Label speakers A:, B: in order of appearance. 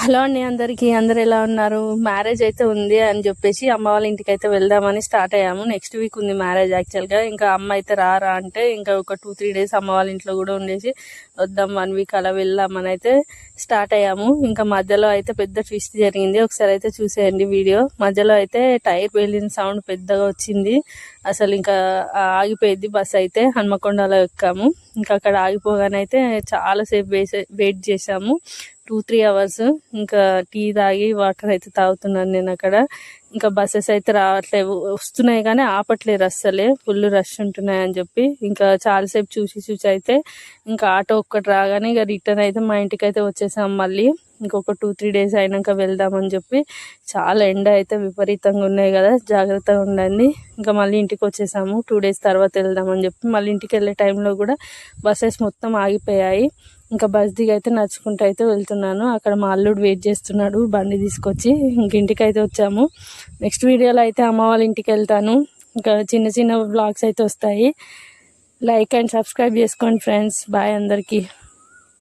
A: Hello అండి అందరికీ. అందరు ఎలా ఉన్నారు? మ్యారేజ్ అయితే ఉంది అని చెప్పేసి అమ్మ వాళ్ళ ఇంటికి అయితే వెళ్దామని స్టార్ట్ అయ్యాము. నెక్స్ట్ వీక్ ఉంది మ్యారేజ్ యాక్చువల్గా. ఇంకా అమ్మ అయితే రారా అంటే ఇంకా ఒక 2-3 డేస్ అమ్మ వాళ్ళ ఇంట్లో కూడా ఉండేసి వద్దాం 1 వీక్ అలా వెళ్దామని అయితే స్టార్ట్ అయ్యాము. ఇంకా మధ్యలో అయితే పెద్ద ట్విస్ట్ జరిగింది. ఒకసారి అయితే చూసేయండి వీడియో. మధ్యలో అయితే టైర్ పేలిన సౌండ్ పెద్దగా వచ్చింది. అసలు ఇంకా ఆగిపోయింది బస్ అయితే. హన్మకొండలో ఎక్కాము. ఇంకా అక్కడ ఆగిపోగానైతే చాలాసేపు వెయిట్ చేసాము, 2-3 అవర్స్. ఇంకా టీ తాగి వాటర్ అయితే తాగుతున్నాను నేను అక్కడ. ఇంకా బస్సెస్ అయితే రావట్లేవు, వస్తున్నాయి కానీ ఆపట్లేరు అస్సలే, ఫుల్ రష్ ఉంటున్నాయి అని చెప్పి. ఇంకా చాలాసేపు చూసి అయితే ఇంకా ఆటో ఒక్కటి రాగానే ఇక రిటర్న్ అయితే మా ఇంటికి అయితే వచ్చేసాం. మళ్ళీ ఇంకొక 2-3 డేస్ అయినాక వెళ్దామని చెప్పి. చాలా ఎండ అయితే విపరీతంగా ఉన్నాయి కదా, జాగ్రత్తగా ఉండండి. ఇంకా మళ్ళీ ఇంటికి వచ్చేసాము. 2 డేస్ తర్వాత వెళ్దామని చెప్పి. మళ్ళీ ఇంటికి వెళ్ళే టైంలో కూడా బస్సెస్ మొత్తం ఆగిపోయాయి. ఇంకా బస్ దిగి అయితే నడుచుకుంటూ అయితే వెళ్తున్నాను. అక్కడ మా అల్లుడు వెయిట్ చేస్తున్నాడు బండి తీసుకొచ్చి. ఇంక ఇంటికి అయితే వచ్చాము. నెక్స్ట్ వీడియోలో అయితే అమ్మ వాళ్ళ ఇంటికి వెళ్తాను. ఇంకా చిన్న చిన్న వ్లాగ్స్ అయితే వస్తాయి. లైక్ అండ్ సబ్స్క్రైబ్ చేసుకోండి ఫ్రెండ్స్. బాయ్ అందరికీ.